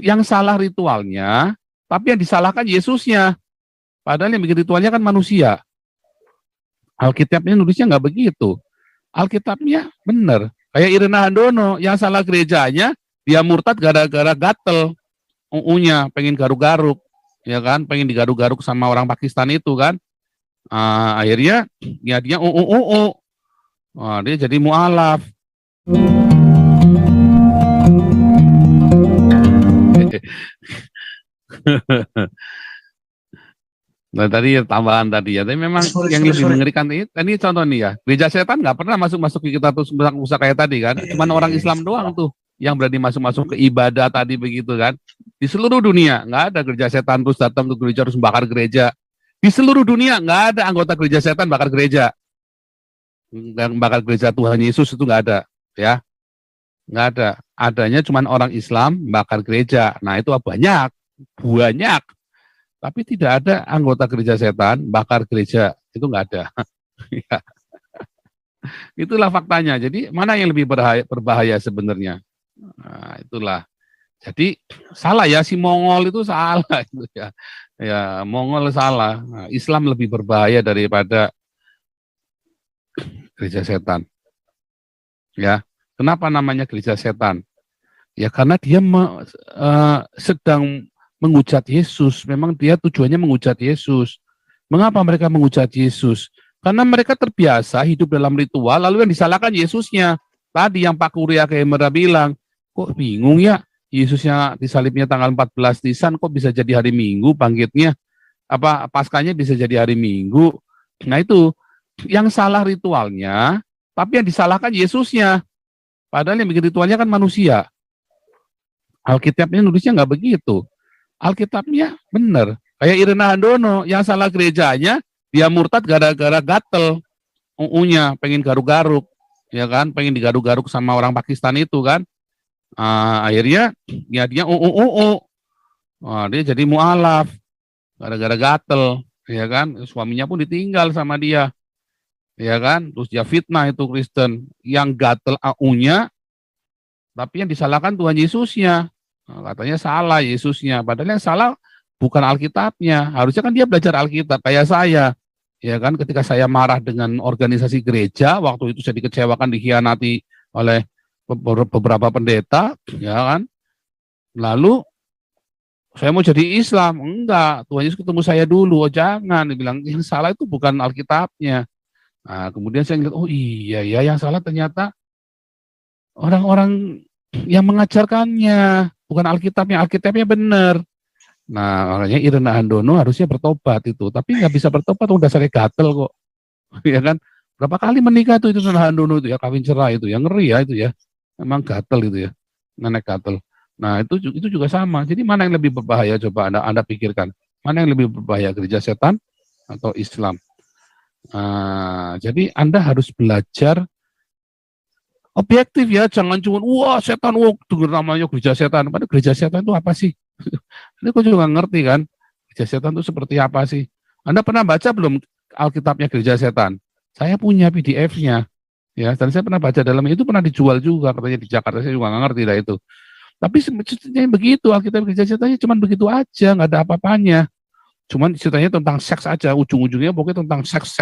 yang salah ritualnya, tapi yang disalahkan Yesusnya. Padahal yang bikin ritualnya kan manusia. Alkitabnya nulisnya nggak begitu. Alkitabnya benar. Kayak Irena Handono, yang salah gerejanya, dia murtad gara-gara gatel. UU-nya, pengen garuk-garuk. Ya kan, pengen digaruk-garuk sama orang Pakistan itu kan. Akhirnya, ya dia UU. Dia jadi mu'alaf. Nah tadi tambahan tadi ya, tapi memang yang lebih mengerikan ini contoh nih ya, gereja setan nggak pernah masuk ke kita tuh usaha kayak tadi kan, cuman orang Islam doang tuh yang berani masuk ke ibadah tadi begitu kan, di seluruh dunia nggak ada gereja setan terus datang ke gereja terus bakar gereja, di seluruh dunia nggak ada anggota gereja setan bakar gereja, yang bakar gereja Tuhan Yesus itu nggak ada, ya nggak ada, adanya cuman orang Islam bakar gereja, nah itu banyak. Tapi tidak ada anggota gereja setan bakar gereja, itu nggak ada. Itulah faktanya. Jadi mana yang lebih berbahaya sebenarnya? Nah, itulah. Jadi salah ya, si Mongol itu salah itu ya. Ya, Mongol salah. Nah, Islam lebih berbahaya daripada gereja setan. Ya, kenapa namanya gereja setan? Ya karena dia sedang menghujat Yesus, memang dia tujuannya menghujat Yesus. Mengapa mereka menghujat Yesus? Karena mereka terbiasa hidup dalam ritual, lalu yang disalahkan Yesusnya. Tadi yang Pak Kuria Kemera bilang, kok bingung ya, Yesusnya disalibnya tanggal 14 Nisan, kok bisa jadi hari Minggu bangkitnya? Apa Paskanya bisa jadi hari Minggu? Nah itu, yang salah ritualnya, tapi yang disalahkan Yesusnya. Padahal yang bikin ritualnya kan manusia. Alkitabnya nulisnya nggak begitu. Alkitabnya benar. Kayak Irena Handono, yang salah gerejanya, dia murtad gara-gara gatel. UU-nya, pengen garuk-garuk. Ya kan, pengen digaruk-garuk sama orang Pakistan itu kan. Akhirnya, ya dia UU. Dia jadi mu'alaf. Gara-gara gatel. Ya kan, suaminya pun ditinggal sama dia. Ya kan, terus dia fitnah itu Kristen. Yang gatel AU-nya, tapi yang disalahkan Tuhan Yesusnya. Katanya salah Yesusnya, padahal yang salah bukan Alkitabnya. Harusnya kan dia belajar Alkitab kayak saya. Ya kan, ketika saya marah dengan organisasi gereja, waktu itu saya dikecewakan, dikhianati oleh beberapa pendeta, ya kan. Lalu saya mau jadi Islam, enggak, Tuhan Yesus ketemu saya dulu, jangan, dia bilang yang salah itu bukan Alkitabnya. Nah, kemudian saya ngeliat, oh iya ya, yang salah ternyata orang-orang yang mengajarkannya, bukan Alkitabnya benar. Nah, makanya Irena Handono harusnya bertobat itu, tapi nggak bisa bertobat, udah sakit gatel kok, ya kan? Berapa kali menikah tuh itu Irena Handono itu ya, kawin cerai itu, yang ngeri ya itu ya, memang gatel itu ya, nenek gatel. Nah itu juga sama. Jadi mana yang lebih berbahaya? Coba anda pikirkan, mana yang lebih berbahaya, gereja setan atau Islam? Jadi Anda harus belajar objektif ya, jangan cuma wah setan, wah dengar namanya gereja setan. Padahal gereja setan itu apa sih? Ini kok juga ngerti kan? Gereja setan itu seperti apa sih? Anda pernah baca belum Alkitabnya gereja setan? Saya punya PDF-nya, ya. Dan saya pernah baca dalamnya, itu pernah dijual juga katanya di Jakarta. Saya juga nggak ngerti lah itu. Tapi sebetulnya begitu, Alkitab gereja setannya cuma begitu aja, nggak ada apa-apanya. Cuman ceritanya tentang seks aja, ujung-ujungnya pokoknya tentang seks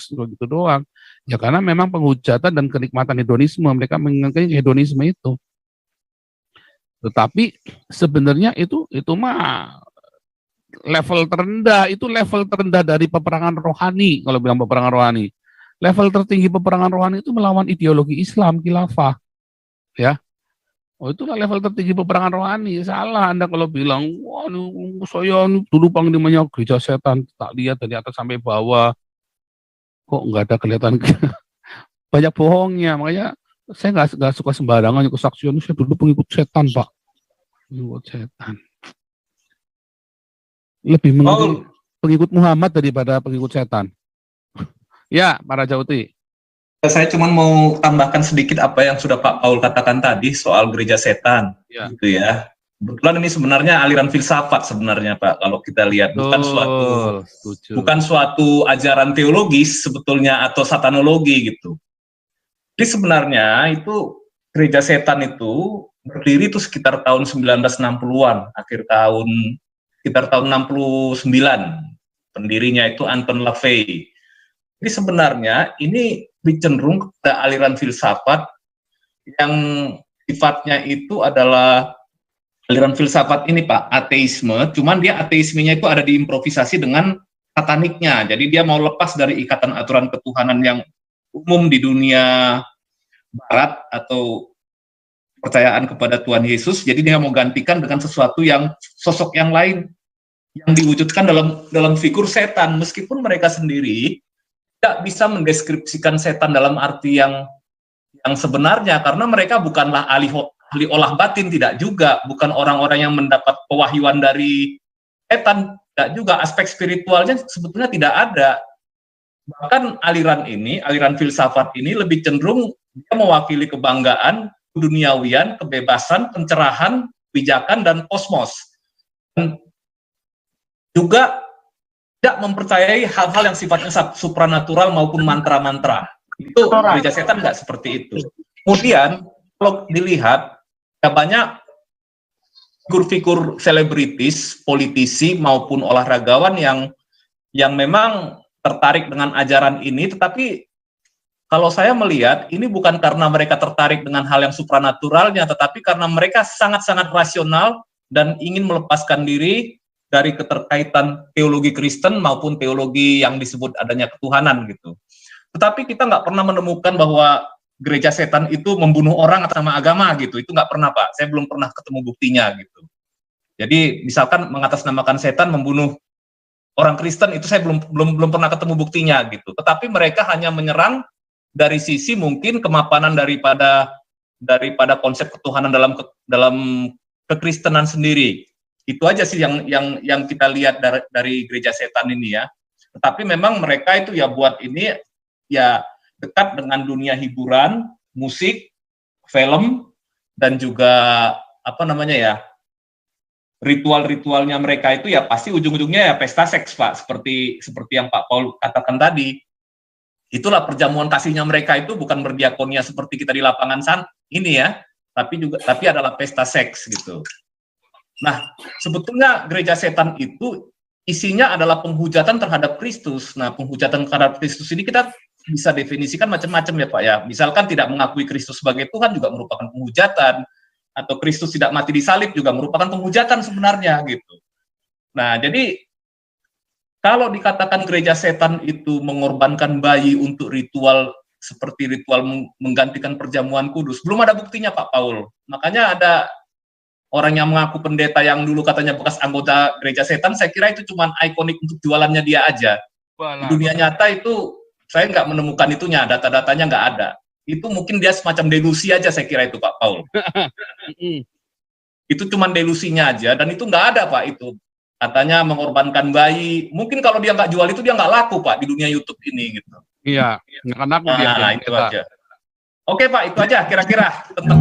gitu doang. Ya karena memang penghujatan dan kenikmatan hedonisme, mereka menginginkan hedonisme itu. Tetapi sebenarnya itu mah level terendah, itu level terendah dari peperangan rohani, kalau bilang peperangan rohani. Level tertinggi peperangan rohani itu melawan ideologi Islam, khilafah. Ya. Oh, itulah level tertinggi peperangan rohani. Salah Anda kalau bilang, wah saya dulu panglimanya gereja setan, tak lihat dari atas sampai bawah, kok nggak ada kelihatan banyak bohongnya. Makanya saya nggak suka sembarangan kesaksian. Saya dulu pengikut setan, Pak. Pengikut setan. Lebih mengerti pengikut Muhammad daripada pengikut setan. Ya, Pak Raja Uti. Saya cuma mau tambahkan sedikit apa yang sudah Pak Paul katakan tadi soal gereja setan, gitu ya. Kebetulan ini sebenarnya aliran filsafat sebenarnya Pak, kalau kita lihat bukan suatu ajaran teologis sebetulnya atau satanologi gitu. Jadi sebenarnya itu gereja setan itu berdiri itu sekitar tahun 1960-an, sekitar tahun 69. Pendirinya itu Anton LaVey. Jadi sebenarnya ini cenderung ke aliran filsafat yang sifatnya itu adalah aliran filsafat ini Pak, ateisme, cuman dia ateismenya itu ada diimprovisasi dengan sataniknya. Jadi dia mau lepas dari ikatan aturan ketuhanan yang umum di dunia barat atau percayaan kepada Tuhan Yesus, jadi dia mau gantikan dengan sesuatu yang sosok yang lain yang diwujudkan dalam figur setan, meskipun mereka sendiri tidak bisa mendeskripsikan setan dalam arti yang sebenarnya, karena mereka bukanlah ahli olah batin, tidak juga, bukan orang-orang yang mendapat pewahyuan dari setan, tidak juga, aspek spiritualnya sebetulnya tidak ada. Bahkan aliran filsafat ini lebih cenderung dia mewakili kebanggaan, keduniawian, kebebasan, pencerahan, kebijakan, dan kosmos. Dan juga tidak mempercayai hal-hal yang sifatnya supranatural maupun mantra-mantra. Itu gereja setan nggak seperti itu. Kemudian kalau dilihat, ya banyak figur-figur selebritis, politisi maupun olahragawan yang memang tertarik dengan ajaran ini, tetapi kalau saya melihat ini bukan karena mereka tertarik dengan hal yang supranaturalnya, tetapi karena mereka sangat-sangat rasional dan ingin melepaskan diri dari keterkaitan teologi Kristen maupun teologi yang disebut adanya ketuhanan gitu. Tetapi kita nggak pernah menemukan bahwa gereja setan itu membunuh orang atas nama agama gitu. Itu nggak pernah Pak. Saya belum pernah ketemu buktinya gitu. Jadi misalkan mengatasnamakan setan membunuh orang Kristen, itu saya belum pernah ketemu buktinya gitu. Tetapi mereka hanya menyerang dari sisi mungkin kemapanan daripada konsep ketuhanan dalam kekristenan sendiri. Itu aja sih yang kita lihat dari gereja setan ini ya. Tetapi memang mereka itu ya buat ini ya dekat dengan dunia hiburan, musik, film, dan juga apa namanya ya, ritual-ritualnya mereka itu ya pasti ujung-ujungnya ya pesta seks Pak, seperti yang Pak Paul katakan tadi. Itulah perjamuan kasihnya mereka, itu bukan berdiakonia seperti kita di lapangan ini ya, tapi adalah pesta seks gitu. Nah, sebetulnya gereja setan itu isinya adalah penghujatan terhadap Kristus. Nah, penghujatan terhadap Kristus ini kita bisa definisikan macam-macam ya Pak ya. Misalkan tidak mengakui Kristus sebagai Tuhan juga merupakan penghujatan, atau Kristus tidak mati di salib juga merupakan penghujatan sebenarnya gitu. Nah, jadi kalau dikatakan gereja setan itu mengorbankan bayi untuk ritual seperti ritual menggantikan perjamuan kudus, belum ada buktinya Pak Paul. Makanya ada orang yang mengaku pendeta yang dulu katanya bekas anggota gereja setan, saya kira itu cuma ikonik untuk jualannya dia aja. Di dunia nyata itu saya nggak menemukan itunya, data-datanya nggak ada. Itu mungkin dia semacam delusi aja, saya kira itu Pak Paul. Itu cuma delusinya aja, dan itu nggak ada Pak itu. Katanya mengorbankan bayi, mungkin kalau dia nggak jual itu dia nggak laku Pak di dunia YouTube ini gitu. Iya, nggak akan laku dia. Nah, itu aja. Oke Pak, itu aja kira-kira tentang